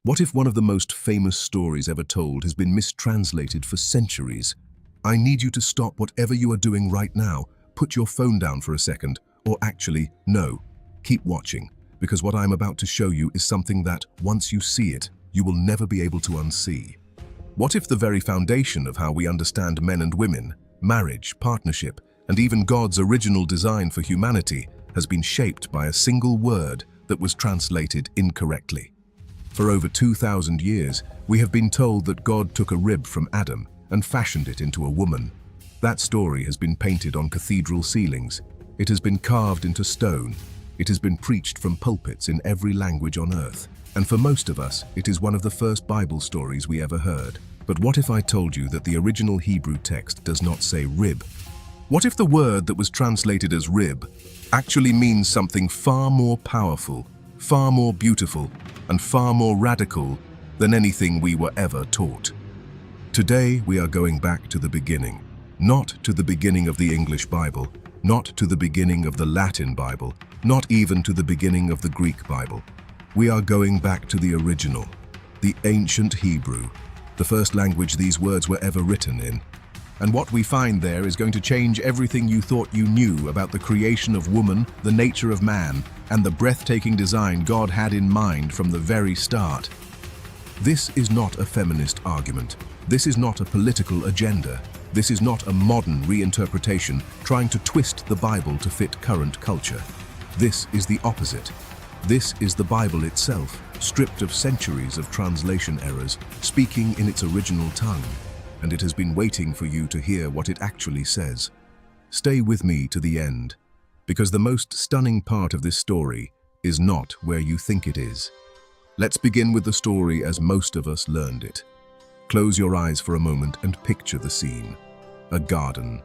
What if one of the most famous stories ever told has been mistranslated for centuries? I need you to stop whatever you are doing right now, put your phone down for a second, or actually, no, keep watching, because what I'm about to show you is something that, once you see it, you will never be able to unsee. What if the very foundation of how we understand men and women, marriage, partnership, and even God's original design for humanity has been shaped by a single word that was translated incorrectly? For over 2,000 years, we have been told that God took a rib from Adam and fashioned it into a woman. That story has been painted on cathedral ceilings. It has been carved into stone. It has been preached from pulpits in every language on earth. And for most of us, it is one of the first Bible stories we ever heard. But what if I told you that the original Hebrew text does not say rib? What if the word that was translated as rib actually means something far more powerful, far more beautiful, and far more radical than anything we were ever taught? Today, we are going back to the beginning. Not to the beginning of the English Bible, not to the beginning of the Latin Bible, not even to the beginning of the Greek Bible. We are going back to the original, the ancient Hebrew, the first language these words were ever written in. And what we find there is going to change everything you thought you knew about the creation of woman, the nature of man, and the breathtaking design God had in mind from the very start. This is not a feminist argument. This is not a political agenda. This is not a modern reinterpretation trying to twist the Bible to fit current culture. This is the opposite. This is the Bible itself, stripped of centuries of translation errors, speaking in its original tongue. And it has been waiting for you to hear what it actually says. Stay with me to the end, because the most stunning part of this story is not where you think it is. Let's begin with the story as most of us learned it. Close your eyes for a moment and picture the scene. A garden,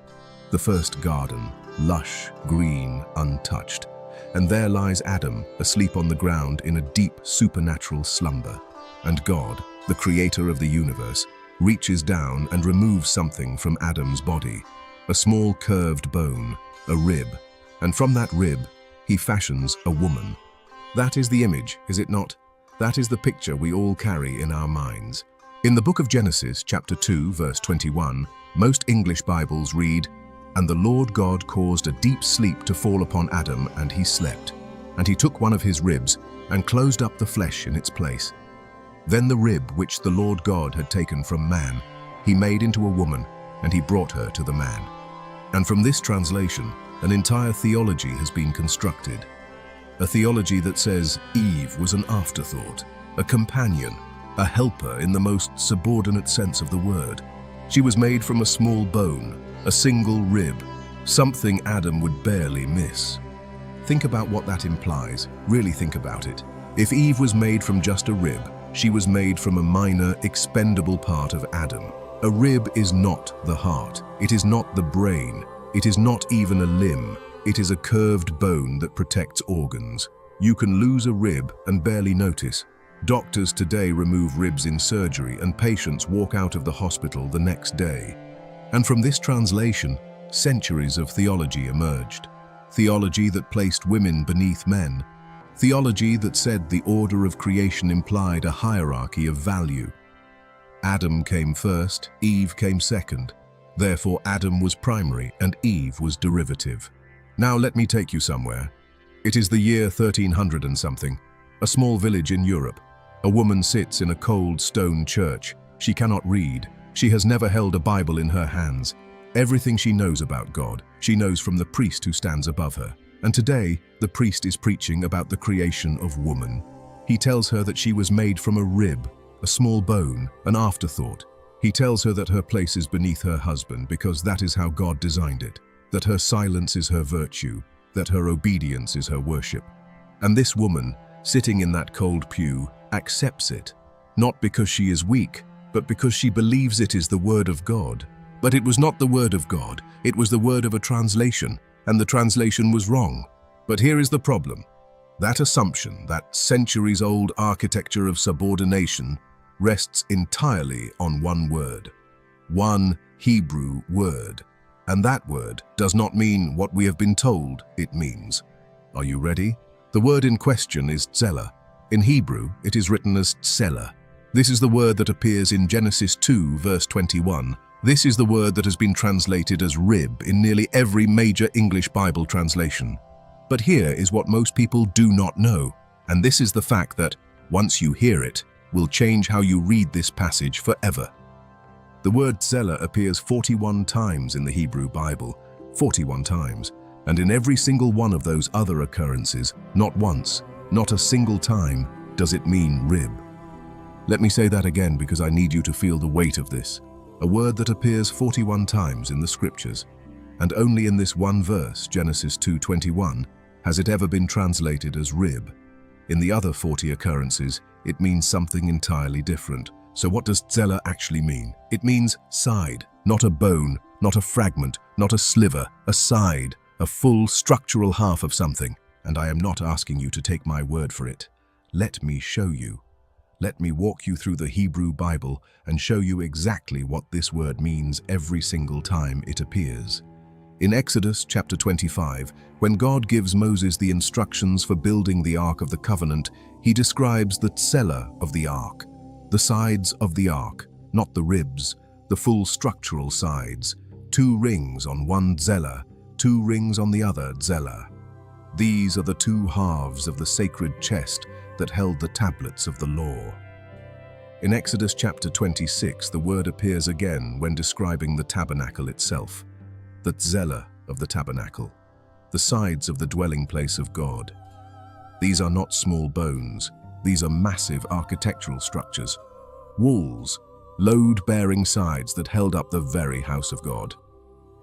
the first garden, lush, green, untouched. And there lies Adam, asleep on the ground in a deep supernatural slumber. And God, the creator of the universe, reaches down and removes something from Adam's body, a small curved bone, a rib, and from that rib, he fashions a woman. That is the image, is it not? That is the picture we all carry in our minds. In the book of Genesis, chapter 2, verse 21, most English Bibles read, "And the Lord God caused a deep sleep to fall upon Adam, and he slept. And he took one of his ribs, and closed up the flesh in its place. Then the rib which the Lord God had taken from man, he made into a woman, and he brought her to the man." And from this translation, an entire theology has been constructed. A theology that says Eve was an afterthought, a companion, a helper in the most subordinate sense of the word. She was made from a small bone, a single rib, something Adam would barely miss. Think about what that implies. Really think about it. If Eve was made from just a rib, she was made from a minor, expendable part of Adam. A rib is not the heart. It is not the brain. It is not even a limb. It is a curved bone that protects organs. You can lose a rib and barely notice. Doctors today remove ribs in surgery, and patients walk out of the hospital the next day. And from this translation, centuries of theology emerged. Theology that placed women beneath men. Theology that said the order of creation implied a hierarchy of value. Adam came first, Eve came second. Therefore, Adam was primary and Eve was derivative. Now let me take you somewhere. It is the year 1300 and something. A small village in Europe. A woman sits in a cold stone church. She cannot read. She has never held a Bible in her hands. Everything she knows about God, she knows from the priest who stands above her. And today, the priest is preaching about the creation of woman. He tells her that she was made from a rib, a small bone, an afterthought. He tells her that her place is beneath her husband because that is how God designed it, that her silence is her virtue, that her obedience is her worship. And this woman, sitting in that cold pew, accepts it, not because she is weak, but because she believes it is the word of God. But it was not the word of God, it was the word of a translation, and the translation was wrong. But here is the problem. That assumption, that centuries-old architecture of subordination, rests entirely on one word. One Hebrew word. And that word does not mean what we have been told it means. Are you ready? The word in question is Tzelah. In Hebrew, it is written as tselah. This is the word that appears in Genesis 2, verse 21. This is the word that has been translated as rib in nearly every major English Bible translation. But here is what most people do not know, and this is the fact that, once you hear it, will change how you read this passage forever. The word tselah appears 41 times in the Hebrew Bible, 41 times, and in every single one of those other occurrences, not once, not a single time, does it mean rib. Let me say that again because I need you to feel the weight of this. A word that appears 41 times in the scriptures, and only in this one verse, Genesis 2:21, has it ever been translated as rib. In the other 40 occurrences, it means something entirely different. So what does tselah actually mean? It means side, not a bone, not a fragment, not a sliver, a side, a full structural half of something. And I am not asking you to take my word for it. Let me show you. Let me walk you through the Hebrew Bible and show you exactly what this word means every single time it appears. In Exodus chapter 25, when God gives Moses the instructions for building the Ark of the Covenant, he describes the tselah of the Ark, the sides of the Ark, not the ribs, the full structural sides, 2 rings on one tselah, 2 rings on the other tselah. These are the 2 halves of the sacred chest that held the tablets of the law. In Exodus chapter 26, the word appears again when describing the tabernacle itself, the tselah of the tabernacle, the sides of the dwelling place of God. These are not small bones, these are massive architectural structures, walls, load-bearing sides that held up the very house of God.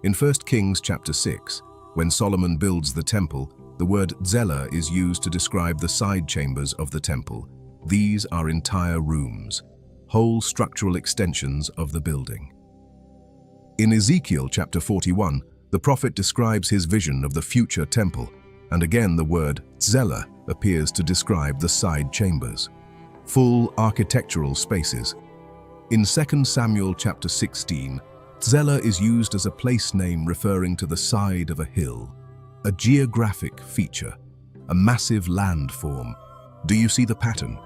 In 1 Kings chapter 6, when Solomon builds the temple, the word tselah is used to describe the side chambers of the temple. These are entire rooms, whole structural extensions of the building. In Ezekiel chapter 41, the prophet describes his vision of the future temple, and again the word tselah appears to describe the side chambers, full architectural spaces. In 2 Samuel chapter 16, tselah is used as a place name referring to the side of a hill, a geographic feature, a massive landform. Do you see the pattern?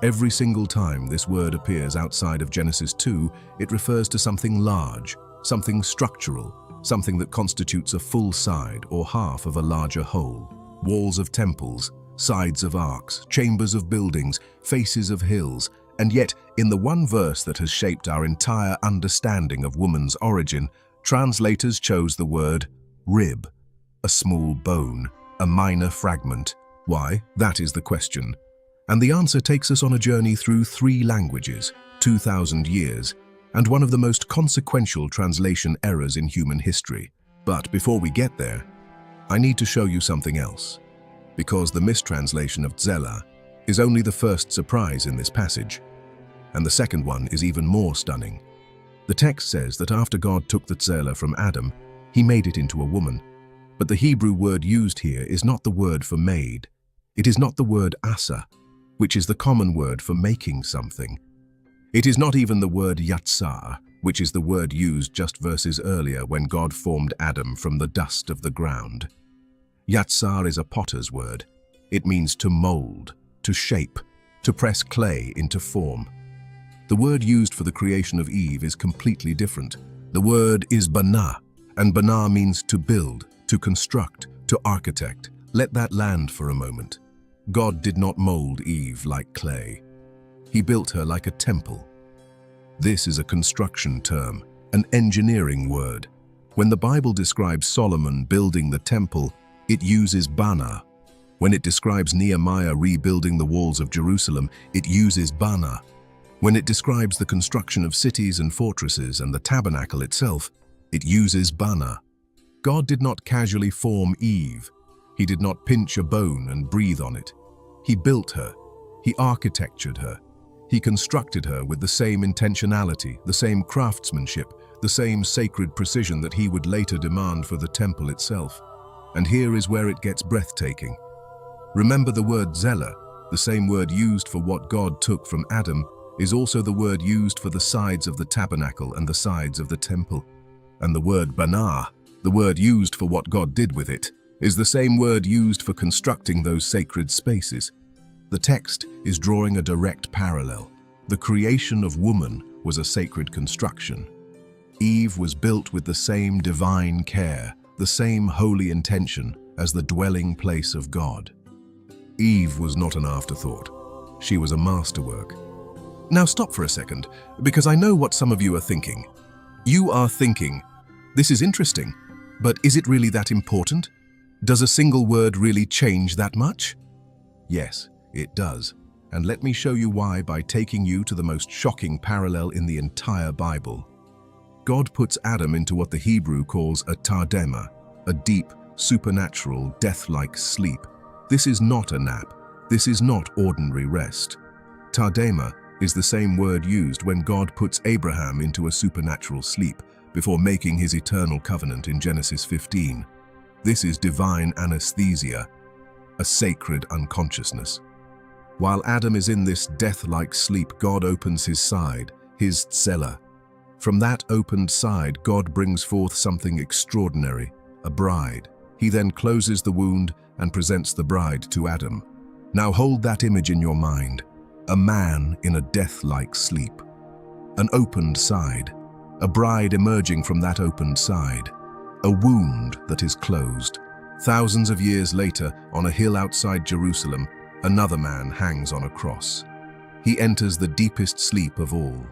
Every single time this word appears outside of Genesis 2, it refers to something large, something structural, something that constitutes a full side or half of a larger whole. Walls of temples, sides of arks, chambers of buildings, faces of hills, and yet in the one verse that has shaped our entire understanding of woman's origin, translators chose the word rib. A small bone, a minor fragment. Why? That is the question. And the answer takes us on a journey through 3 languages, 2,000 years, and one of the most consequential translation errors in human history. But before we get there, I need to show you something else, because the mistranslation of tselah is only the first surprise in this passage, and the second one is even more stunning. The text says that after God took the tselah from Adam, he made it into a woman. But the Hebrew word used here is not the word for made. It is not the word asa, which is the common word for making something. It is not even the word yatsar, which is the word used just verses earlier when God formed Adam from the dust of the ground. Yatsar is a potter's word. It means to mold, to shape, to press clay into form. The word used for the creation of Eve is completely different. The word is banah, and banah means to build, to construct, to architect. Let that land for a moment. God did not mold Eve like clay. He built her like a temple. This is a construction term, an engineering word. When the Bible describes Solomon building the temple, it uses banah. When it describes Nehemiah rebuilding the walls of Jerusalem, it uses banah. When it describes the construction of cities and fortresses and the tabernacle itself, it uses banah. God did not casually form Eve. He did not pinch a bone and breathe on it. He built her. He architectured her. He constructed her with the same intentionality, the same craftsmanship, the same sacred precision that he would later demand for the temple itself. And here is where it gets breathtaking. Remember, the word tselah, the same word used for what God took from Adam, is also the word used for the sides of the tabernacle and the sides of the temple. And the word banah, the word used for what God did with it, is the same word used for constructing those sacred spaces. The text is drawing a direct parallel. The creation of woman was a sacred construction. Eve was built with the same divine care, the same holy intention as the dwelling place of God. Eve was not an afterthought. She was a masterwork. Now stop for a second, because I know what some of you are thinking. You are thinking, this is interesting, but is it really that important? Does a single word really change that much? Yes, it does. And let me show you why by taking you to the most shocking parallel in the entire Bible. God puts Adam into what the Hebrew calls a tardema, a deep, supernatural, death-like sleep. This is not a nap. This is not ordinary rest. Tardema is the same word used when God puts Abraham into a supernatural sleep before making his eternal covenant in Genesis 15. This is divine anesthesia, a sacred unconsciousness. While Adam is in this death-like sleep, God opens his side, his tsela. From that opened side, God brings forth something extraordinary, a bride. He then closes the wound and presents the bride to Adam. Now hold that image in your mind. A man in a death-like sleep. An opened side. A bride emerging from that opened side. A wound that is closed. Thousands of years later, on a hill outside Jerusalem, another man hangs on a cross. He enters the deepest sleep of all,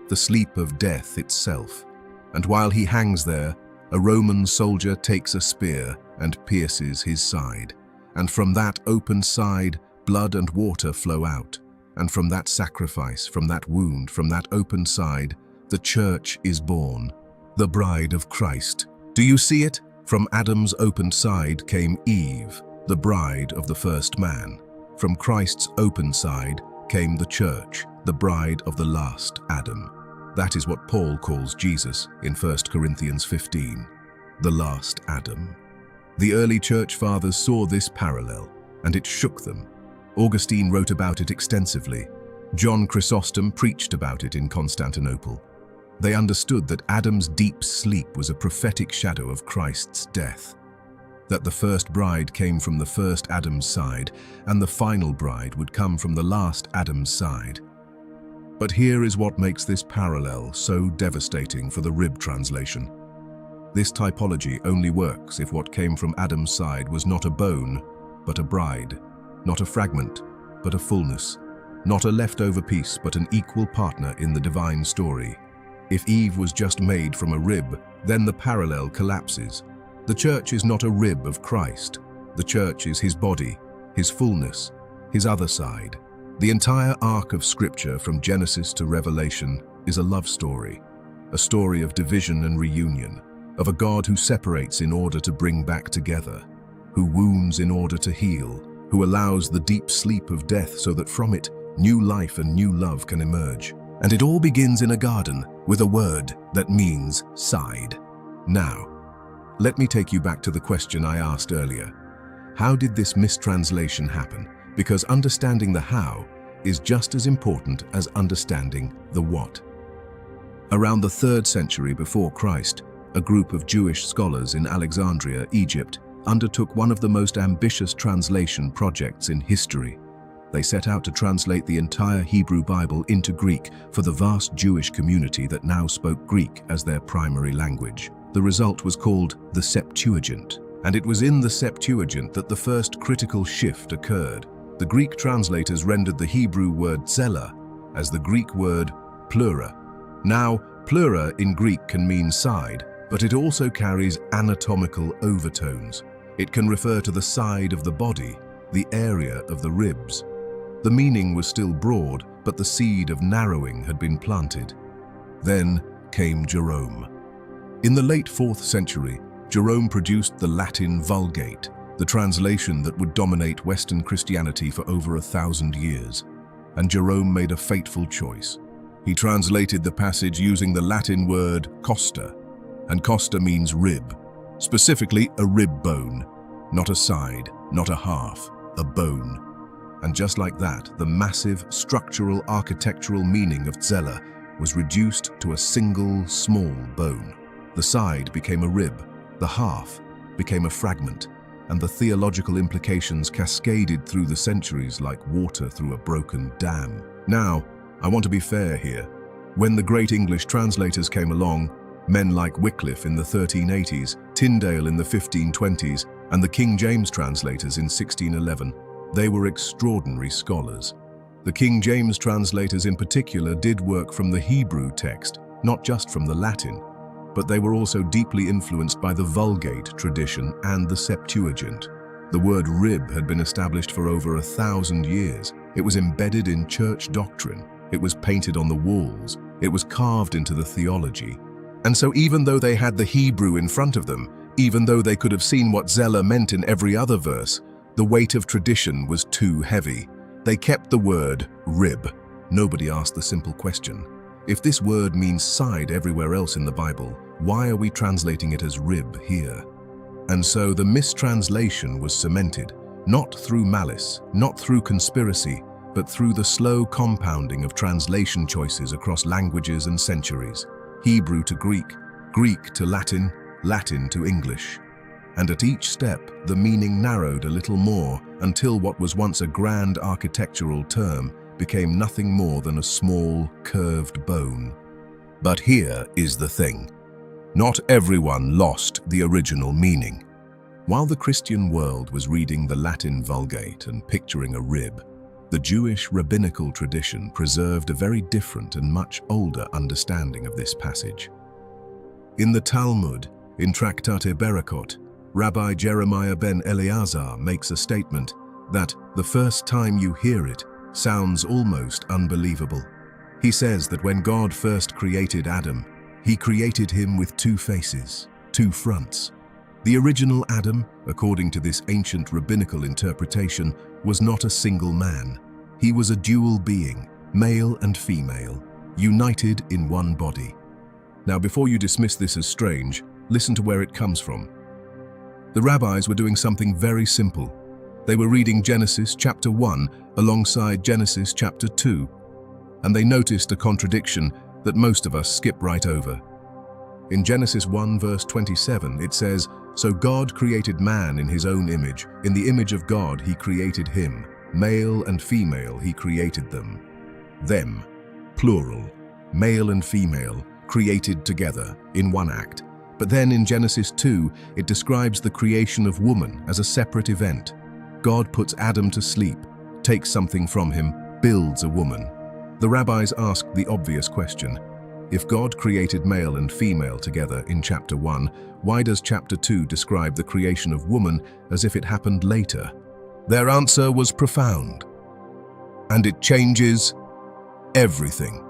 the sleep of death itself. And while he hangs there, a Roman soldier takes a spear and pierces his side. And from that open side, blood and water flow out. And from that sacrifice, from that wound, from that open side, the church is born, the bride of Christ. Do you see it? From Adam's opened side came Eve, the bride of the first man. From Christ's open side came the church, the bride of the last Adam. That is what Paul calls Jesus in 1 Corinthians 15, the last Adam. The early church fathers saw this parallel, and it shook them. Augustine wrote about it extensively. John Chrysostom preached about it in Constantinople. They understood that Adam's deep sleep was a prophetic shadow of Christ's death, that the first bride came from the first Adam's side, and the final bride would come from the last Adam's side. But here is what makes this parallel so devastating for the Rib translation. This typology only works if what came from Adam's side was not a bone, but a bride, not a fragment, but a fullness, not a leftover piece, but an equal partner in the divine story. If Eve was just made from a rib, then the parallel collapses. The church is not a rib of Christ. The church is his body, his fullness, his other side. The entire arc of Scripture from Genesis to Revelation is a love story, a story of division and reunion, of a God who separates in order to bring back together, who wounds in order to heal, who allows the deep sleep of death so that from it, new life and new love can emerge. And it all begins in a garden with a word that means side. Now, let me take you back to the question I asked earlier. How did this mistranslation happen? Because understanding the how is just as important as understanding the what. Around the 3rd century before Christ, a group of Jewish scholars in Alexandria, Egypt, undertook one of the most ambitious translation projects in history. They set out to translate the entire Hebrew Bible into Greek for the vast Jewish community that now spoke Greek as their primary language. The result was called the Septuagint, and it was in the Septuagint that the first critical shift occurred. The Greek translators rendered the Hebrew word tsela as the Greek word pleura. Now, pleura in Greek can mean side, but it also carries anatomical overtones. It can refer to the side of the body, the area of the ribs. The meaning was still broad, but the seed of narrowing had been planted. Then came Jerome. In the late 4th century, Jerome produced the Latin Vulgate, the translation that would dominate Western Christianity for over 1,000 years. And Jerome made a fateful choice. He translated the passage using the Latin word costa, and costa means rib, specifically a rib bone, not a side, not a half, a bone. And just like that, the massive structural architectural meaning of tsela was reduced to a single small bone. The side became a rib, the half became a fragment, and the theological implications cascaded through the centuries like water through a broken dam. Now, I want to be fair here. When the great English translators came along, men like Wycliffe in the 1380s, Tyndale in the 1520s, and the King James translators in 1611, they were extraordinary scholars. The King James translators in particular did work from the Hebrew text, not just from the Latin, but they were also deeply influenced by the Vulgate tradition and the Septuagint. The word rib had been established for over 1,000 years. It was embedded in church doctrine. It was painted on the walls. It was carved into the theology. And so even though they had the Hebrew in front of them, even though they could have seen what Zeller meant in every other verse, the weight of tradition was too heavy. They kept the word rib. Nobody asked the simple question: if this word means side everywhere else in the Bible, why are we translating it as rib here? And so the mistranslation was cemented, not through malice, not through conspiracy, but through the slow compounding of translation choices across languages and centuries. Hebrew to Greek, Greek to Latin, Latin to English. And at each step, the meaning narrowed a little more until what was once a grand architectural term became nothing more than a small, curved bone. But here is the thing. Not everyone lost the original meaning. While the Christian world was reading the Latin Vulgate and picturing a rib, the Jewish rabbinical tradition preserved a very different and much older understanding of this passage. In the Talmud, in Tractate Berakot, Rabbi Jeremiah ben Eleazar makes a statement that the first time you hear it sounds almost unbelievable. He says that when God first created Adam, he created him with two faces, two fronts. The original Adam, according to this ancient rabbinical interpretation, was not a single man. He was a dual being, male and female, united in one body. Now, before you dismiss this as strange, listen to where it comes from. The rabbis were doing something very simple. They were reading Genesis chapter 1 alongside Genesis chapter 2, and they noticed a contradiction that most of us skip right over. In Genesis 1 verse 27, it says, "So God created man in his own image. In the image of God he created him. Male and female he created them." Them, plural, male and female, created together in one act. But then in Genesis 2, it describes the creation of woman as a separate event. God puts Adam to sleep, takes something from him, builds a woman. The rabbis asked the obvious question: if God created male and female together in chapter 1, why does chapter 2 describe the creation of woman as if it happened later? Their answer was profound, and it changes everything.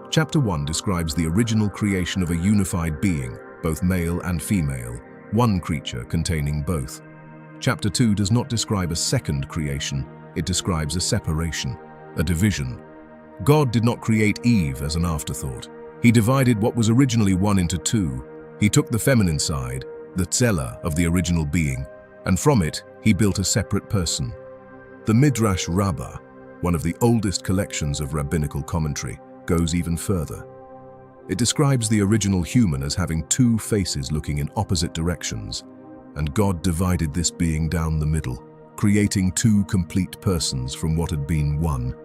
Chapter 1 describes the original creation of a unified being, both male and female, one creature containing both. Chapter 2 does not describe a second creation, it describes a separation, a division. God did not create Eve as an afterthought. He divided what was originally one into two. He took the feminine side, the tzela of the original being, and from it, he built a separate person. The Midrash Rabbah, one of the oldest collections of rabbinical commentary, goes even further. It describes the original human as having two faces looking in opposite directions, and God divided this being down the middle, creating two complete persons from what had been one.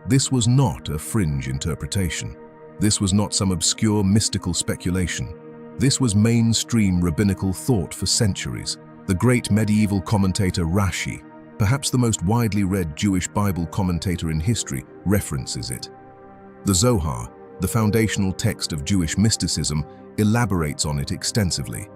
This was not a fringe interpretation. This was not some obscure mystical speculation. This was mainstream rabbinical thought for centuries. The great medieval commentator Rashi, perhaps the most widely read Jewish Bible commentator in history, references it. The Zohar, the foundational text of Jewish mysticism, elaborates on it extensively.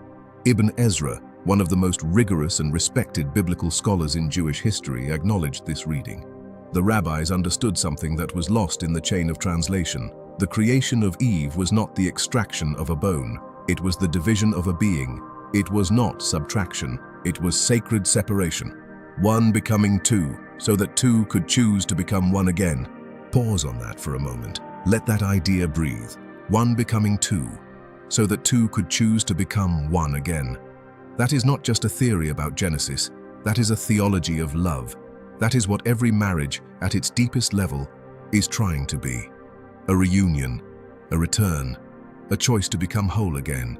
Ibn Ezra, one of the most rigorous and respected biblical scholars in Jewish history, acknowledged this reading. The rabbis understood something that was lost in the chain of translation. The creation of Eve was not the extraction of a bone. It was the division of a being. It was not subtraction. It was sacred separation. One becoming two, so that two could choose to become one again. Pause on that for a moment. Let that idea breathe. One becoming two, so that two could choose to become one again. That is not just a theory about Genesis. That is a theology of love. That is what every marriage, at its deepest level, is trying to be. A reunion, a return, a choice to become whole again.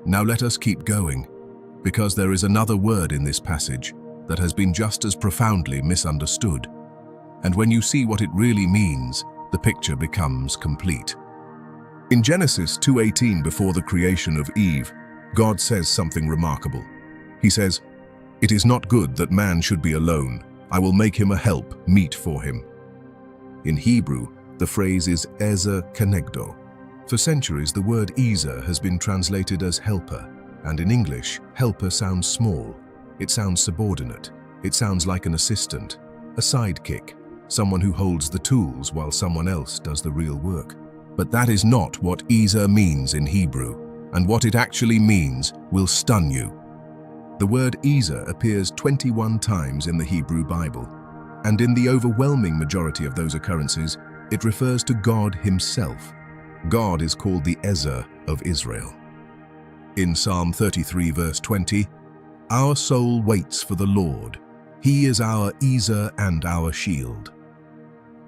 Now let us keep going. Because there is another word in this passage that has been just as profoundly misunderstood. And when you see what it really means, the picture becomes complete. In Genesis 2:18, before the creation of Eve, God says something remarkable. He says, "It is not good that man should be alone. I will make him a help meet for him." In Hebrew, the phrase is Ezer Kenegdo. For centuries, the word Ezer has been translated as helper, and in English, helper sounds small. It sounds subordinate. It sounds like an assistant, a sidekick, someone who holds the tools while someone else does the real work. But that is not what Ezer means in Hebrew, and what it actually means will stun you. The word Ezer appears 21 times in the Hebrew Bible, and in the overwhelming majority of those occurrences, it refers to God himself. God is called the Ezer of Israel. In Psalm 33 verse 20, "Our soul waits for the Lord. He is our Ezer and our shield."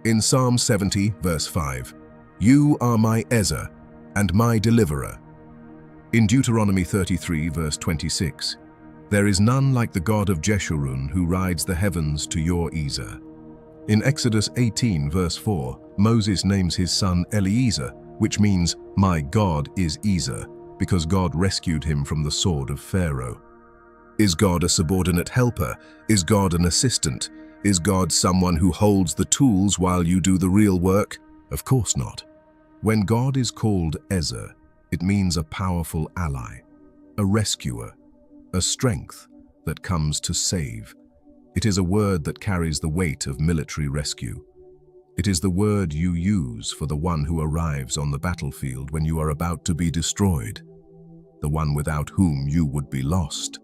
In Psalm 70 verse 5, "You are my Ezer and my deliverer." In Deuteronomy 33 verse 26, "There is none like the God of Jeshurun who rides the heavens to your Ezer." In Exodus 18 verse 4, Moses names his son Eliezer, which means "My God is Ezer," because God rescued him from the sword of Pharaoh. Is God a subordinate helper? Is God an assistant? Is God someone who holds the tools while you do the real work? Of course not. When God is called Ezer, it means a powerful ally, a rescuer, a strength that comes to save. It is a word that carries the weight of military rescue. It is the word you use for the one who arrives on the battlefield when you are about to be destroyed, the one without whom you would be lost.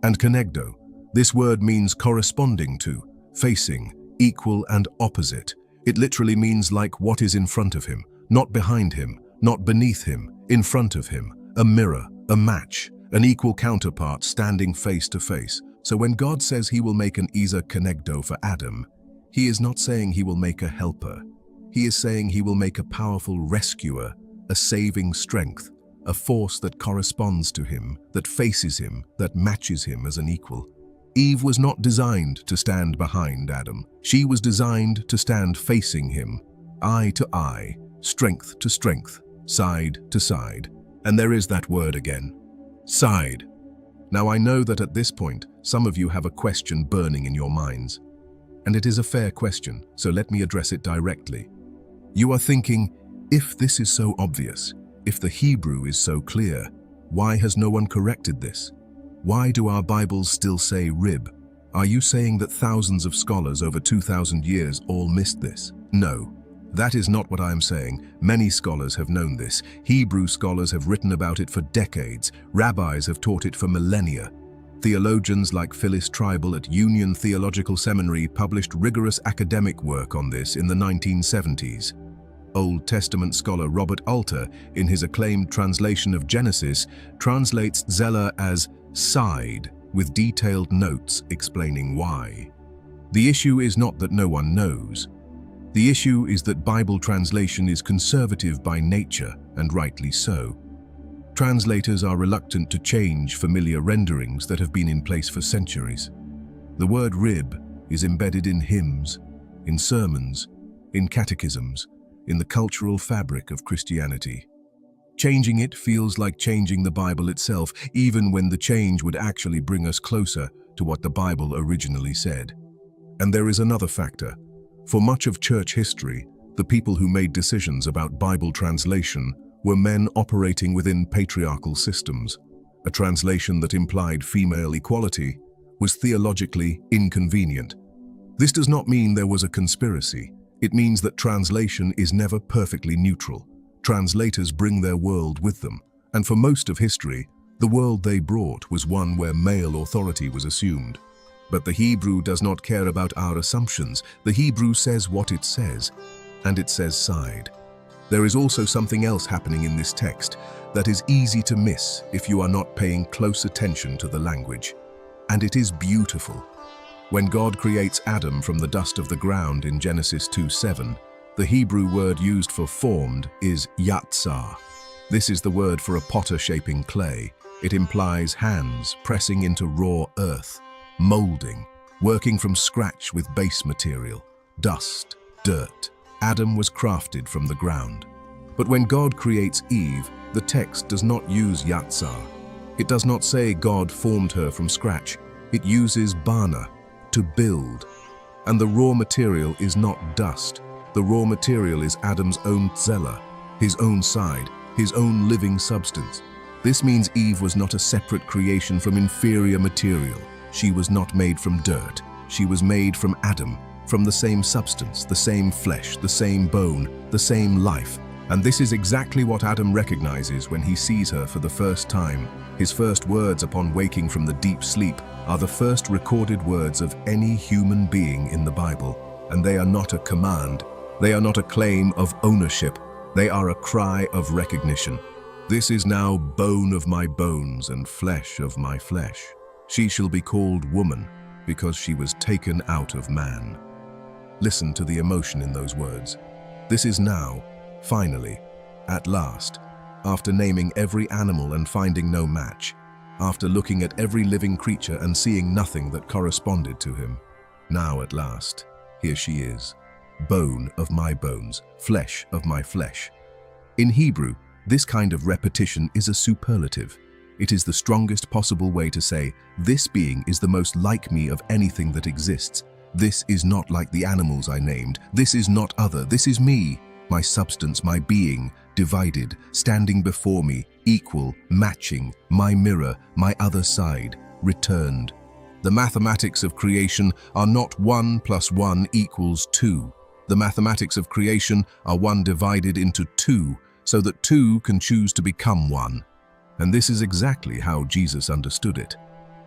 And Kenegdo, this word means corresponding to, facing, equal and opposite. It literally means like what is in front of him, not behind him, not beneath him, in front of him, a mirror, a match, an equal counterpart standing face to face. So when God says he will make an Ezer Kenegdo for Adam, he is not saying he will make a helper. He is saying he will make a powerful rescuer, a saving strength, a force that corresponds to him, that faces him, that matches him as an equal. Eve was not designed to stand behind Adam. She was designed to stand facing him, eye to eye, strength to strength, side to side. And there is that word again, side. Now I know that at this point, some of you have a question burning in your minds. And it is a fair question, so let me address it directly. You are thinking, if this is so obvious, if the Hebrew is so clear, why has no one corrected this? Why do our Bibles still say rib? Are you saying that thousands of scholars over 2,000 years all missed this? No, that is not what I am saying. Many scholars have known this. Hebrew scholars have written about it for decades. Rabbis have taught it for millennia. Theologians like Phyllis Tribal at Union Theological Seminary published rigorous academic work on this in the 1970s. Old Testament scholar Robert Alter, in his acclaimed translation of Genesis, translates Zeller as side, with detailed notes explaining why. The issue is not that no one knows. The issue is that Bible translation is conservative by nature, and rightly so. Translators are reluctant to change familiar renderings that have been in place for centuries. The word rib is embedded in hymns, in sermons, in catechisms, in the cultural fabric of Christianity. Changing it feels like changing the Bible itself, even when the change would actually bring us closer to what the Bible originally said. And there is another factor. For much of church history, the people who made decisions about Bible translation were men operating within patriarchal systems. A translation that implied female equality was theologically inconvenient. This does not mean there was a conspiracy. It means that translation is never perfectly neutral. Translators bring their world with them, and for most of history, the world they brought was one where male authority was assumed. But the Hebrew does not care about our assumptions. The Hebrew says what it says, and it says side. There is also something else happening in this text that is easy to miss if you are not paying close attention to the language. And it is beautiful. When God creates Adam from the dust of the ground in Genesis 2:7, the Hebrew word used for formed is yatsar. This is the word for a potter shaping clay. It implies hands pressing into raw earth, molding, working from scratch with base material, dust, dirt. Adam was crafted from the ground. But when God creates Eve, the text does not use yatsar. It does not say God formed her from scratch. It uses bana, to build. And the raw material is not dust. The raw material is Adam's own tzela, his own side, his own living substance. This means Eve was not a separate creation from inferior material. She was not made from dirt. She was made from Adam, from the same substance, the same flesh, the same bone, the same life. And this is exactly what Adam recognizes when he sees her for the first time. His first words upon waking from the deep sleep are the first recorded words of any human being in the Bible. And they are not a command. They are not a claim of ownership. They are a cry of recognition. This is now bone of my bones and flesh of my flesh. She shall be called woman, because she was taken out of man. Listen to the emotion in those words. This is now, finally, at last, after naming every animal and finding no match, after looking at every living creature and seeing nothing that corresponded to him. Now at last, here she is, bone of my bones, flesh of my flesh. In Hebrew, this kind of repetition is a superlative. It is the strongest possible way to say, this being is the most like me of anything that exists. This is not like the animals I named. This is not other. This is me, my substance, my being, divided, standing before me, equal, matching, my mirror, my other side, returned. The mathematics of creation are not 1 + 1 = 2. The mathematics of creation are 1 divided into 2, so that 2 can choose to become 1. And this is exactly how Jesus understood it.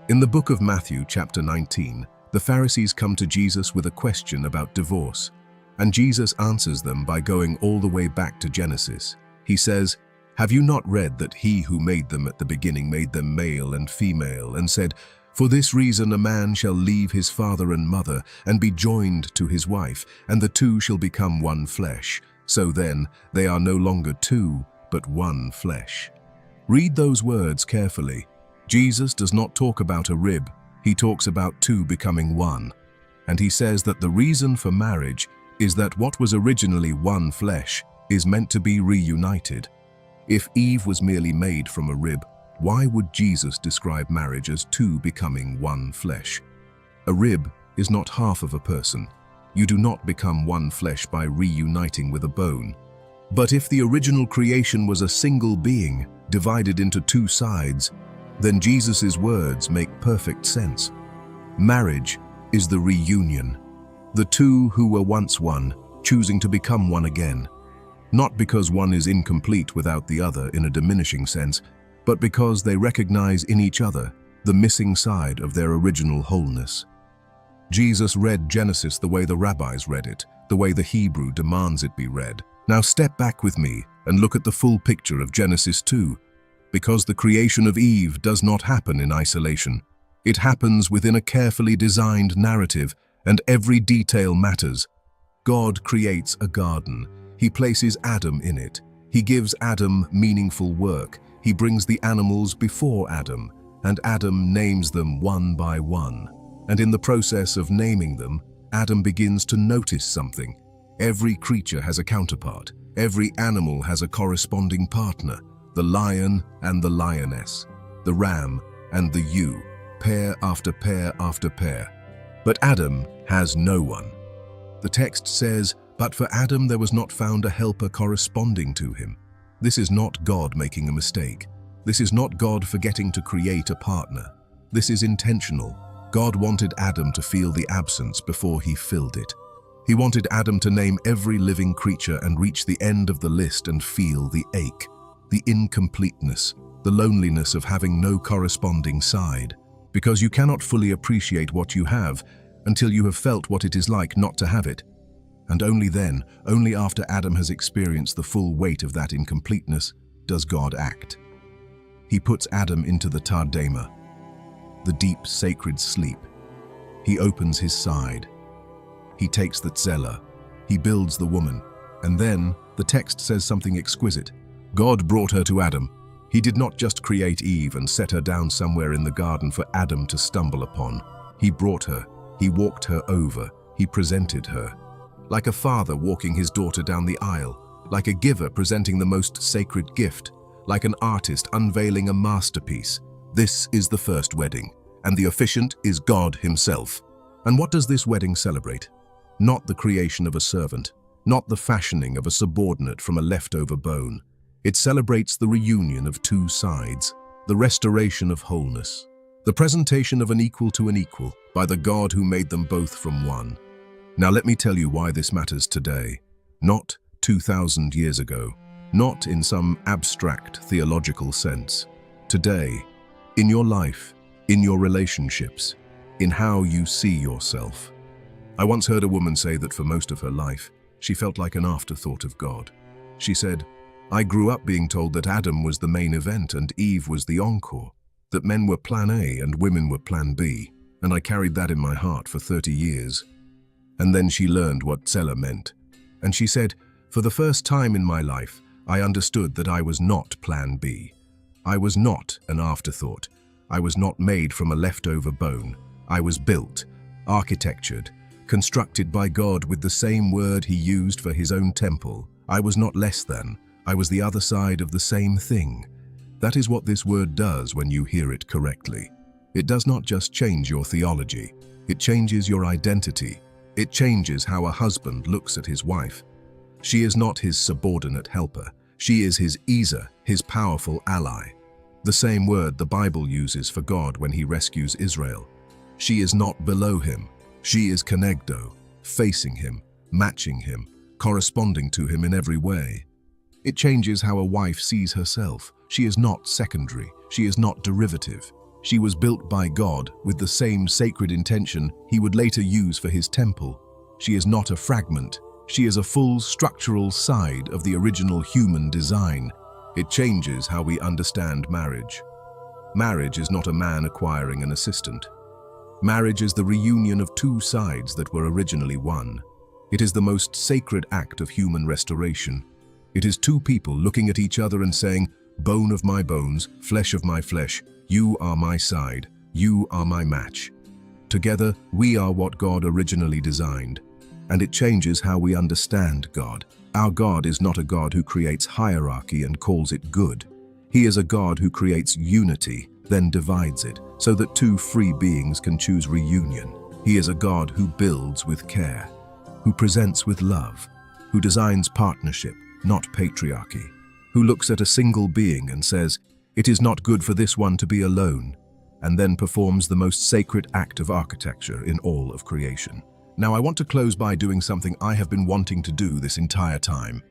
In the book of Matthew, chapter 19, the Pharisees come to Jesus with a question about divorce, and Jesus answers them by going all the way back to Genesis. He says, "Have you not read that he who made them at the beginning made them male and female, and said, 'For this reason a man shall leave his father and mother, and be joined to his wife, and the two shall become one flesh. So then, they are no longer two, but one flesh.'" Read those words carefully. Jesus does not talk about a rib. He talks about two becoming one. And he says that the reason for marriage is that what was originally one flesh is meant to be reunited. If Eve was merely made from a rib, why would Jesus describe marriage as two becoming one flesh? A rib is not half of a person. You do not become one flesh by reuniting with a bone. But if the original creation was a single being, divided into two sides, then Jesus' words make perfect sense. Marriage is the reunion. The two who were once one, choosing to become one again. Not because one is incomplete without the other in a diminishing sense, but because they recognize in each other the missing side of their original wholeness. Jesus read Genesis the way the rabbis read it, the way the Hebrew demands it be read. Now step back with me and look at the full picture of Genesis 2. Because the creation of Eve does not happen in isolation. It happens within a carefully designed narrative, and every detail matters. God creates a garden. He places Adam in it. He gives Adam meaningful work. He brings the animals before Adam, and Adam names them one by one. And in the process of naming them, Adam begins to notice something. Every creature has a counterpart. Every animal has a corresponding partner. The lion and the lioness, the ram and the ewe, pair after pair after pair. But Adam has no one. The text says, "But for Adam there was not found a helper corresponding to him." This is not God making a mistake. This is not God forgetting to create a partner. This is intentional. God wanted Adam to feel the absence before he filled it. He wanted Adam to name every living creature and reach the end of the list and feel the ache, the incompleteness, the loneliness of having no corresponding side. Because you cannot fully appreciate what you have until you have felt what it is like not to have it. And only then, only after Adam has experienced the full weight of that incompleteness, does God act. He puts Adam into the Tardema, the deep sacred sleep. He opens his side. He takes the tzela. He builds the woman. And then the text says something exquisite. God brought her to Adam. He did not just create Eve and set her down somewhere in the garden for Adam to stumble upon. He brought her, he walked her over, he presented her. Like a father walking his daughter down the aisle, like a giver presenting the most sacred gift, like an artist unveiling a masterpiece. This is the first wedding, and the officiant is God himself. And what does this wedding celebrate? Not the creation of a servant, not the fashioning of a subordinate from a leftover bone. It celebrates the reunion of two sides, the restoration of wholeness, the presentation of an equal to an equal by the God who made them both from one. Now let me tell you why this matters today, not 2,000 years ago, not in some abstract theological sense. Today, in your life, in your relationships, in how you see yourself. I once heard a woman say that for most of her life, she felt like an afterthought of God. She said, "I grew up being told that Adam was the main event and Eve was the encore, that men were plan A and women were plan B, and I carried that in my heart for 30 years. And then she learned what Tzela meant. And she said, for the first time in my life, I understood that I was not plan B. I was not an afterthought. I was not made from a leftover bone. I was built, architectured, constructed by God with the same word he used for his own temple. I was not less than. I was the other side of the same thing. That is what this word does when you hear it correctly. It does not just change your theology. It changes your identity. It changes how a husband looks at his wife. She is not his subordinate helper. She is his Ezer, his powerful ally. The same word the Bible uses for God when he rescues Israel. She is not below him. She is Kenegdo, facing him, matching him, corresponding to him in every way. It changes how a wife sees herself. She is not secondary. She is not derivative. She was built by God with the same sacred intention he would later use for his temple. She is not a fragment. She is a full structural side of the original human design. It changes how we understand marriage. Marriage is not a man acquiring an assistant. Marriage is the reunion of two sides that were originally one. It is the most sacred act of human restoration. It is two people looking at each other and saying, "Bone of my bones, flesh of my flesh, you are my side, you are my match." Together, we are what God originally designed. And it changes how we understand God. Our God is not a God who creates hierarchy and calls it good. He is a God who creates unity, then divides it, so that two free beings can choose reunion. He is a God who builds with care, who presents with love, who designs partnership, not patriarchy, who looks at a single being and says, "It is not good for this one to be alone," and then performs the most sacred act of architecture in all of creation. Now I want to close by doing something I have been wanting to do this entire time.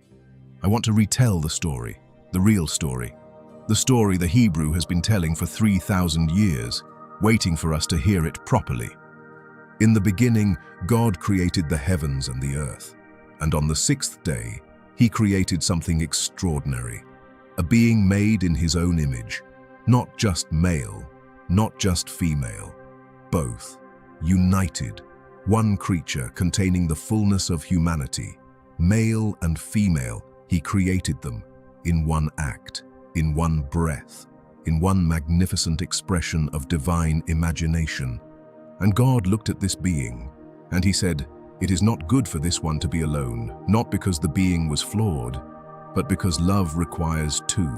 I want to retell the story, the real story. The story the Hebrew has been telling for 3,000 years, waiting for us to hear it properly. In the beginning, God created the heavens and the earth, and on the sixth day, he created something extraordinary, a being made in his own image, not just male, not just female, both, united, one creature containing the fullness of humanity, male and female. He created them in one act, in one breath, in one magnificent expression of divine imagination. And God looked at this being, and he said, "It is not good for this one to be alone, not because the being was flawed, but because love requires two,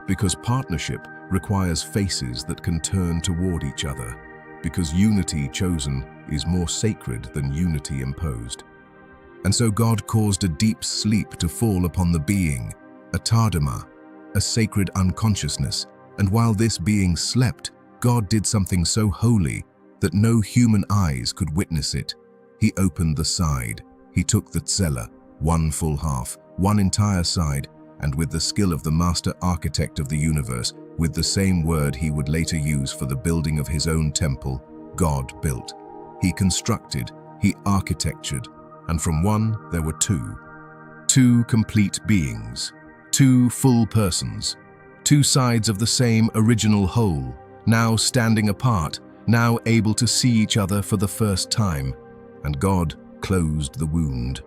because partnership requires faces that can turn toward each other, because unity chosen is more sacred than unity imposed." And so God caused a deep sleep to fall upon the being, a tardima, a sacred unconsciousness. And while this being slept, God did something so holy that no human eyes could witness it. He opened the side. He took the tzela, one full half, one entire side, and with the skill of the master architect of the universe, with the same word he would later use for the building of his own temple, God built. He constructed, he architectured, and from one there were two. Two complete beings, two full persons, two sides of the same original whole, now standing apart, now able to see each other for the first time. And God closed the wound.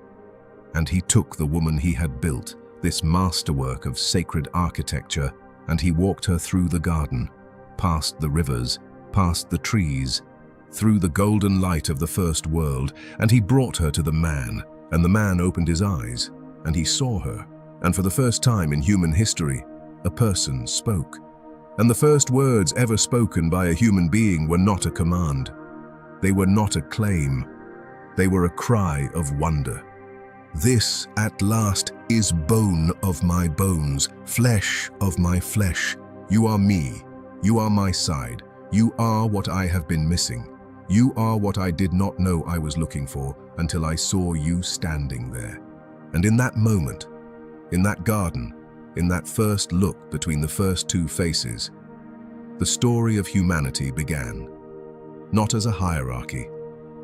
And he took the woman he had built, this masterwork of sacred architecture, And he walked her through the garden, past the rivers, past the trees, through the golden light of the first world, and he brought her to the man, and the man opened his eyes, and he saw her. And for the first time in human history, a person spoke. And the first words ever spoken by a human being were not a command. They were not a claim. They were a cry of wonder. This, at last, is bone of my bones, flesh of my flesh. You are me. You are my side. You are what I have been missing. You are what I did not know I was looking for until I saw you standing there. And in that moment, in that garden, in that first look between the first two faces, the story of humanity began. Not as a hierarchy,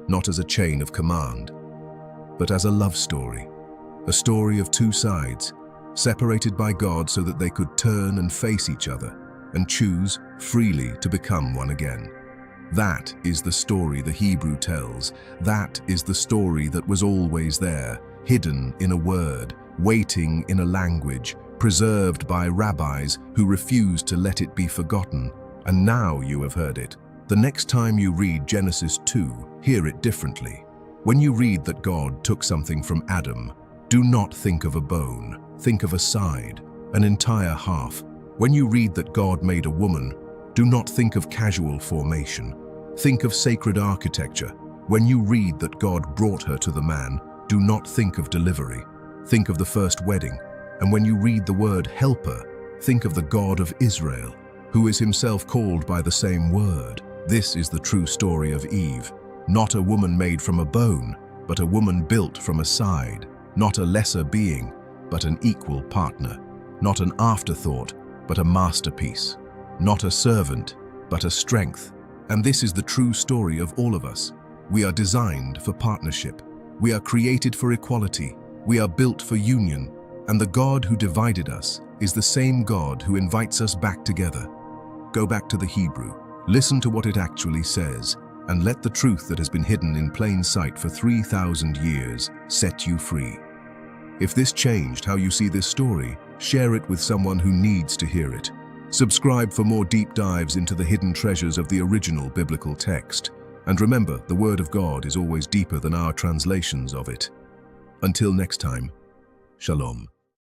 not as a chain of command, but as a love story. A story of two sides, separated by God so that they could turn and face each other and choose freely to become one again. That is the story the Hebrew tells. That is the story that was always there, hidden in a word, waiting in a language, preserved by rabbis who refused to let it be forgotten. And now you have heard it. The next time you read Genesis 2, hear it differently. When you read that God took something from Adam, do not think of a bone, think of a side, an entire half. When you read that God made a woman, do not think of casual formation, think of sacred architecture. When you read that God brought her to the man, do not think of delivery, think of the first wedding. And when you read the word helper, think of the God of Israel, who is himself called by the same word. This is the true story of Eve. Not a woman made from a bone, but a woman built from a side. Not a lesser being, but an equal partner. Not an afterthought, but a masterpiece. Not a servant, but a strength. And this is the true story of all of us. We are designed for partnership. We are created for equality. We are built for union. And the God who divided us is the same God who invites us back together. Go back to the Hebrew. Listen to what it actually says, and let the truth that has been hidden in plain sight for 3,000 years set you free. If this changed how you see this story, share it with someone who needs to hear it. Subscribe for more deep dives into the hidden treasures of the original biblical text. And remember, the Word of God is always deeper than our translations of it. Until next time, Shalom.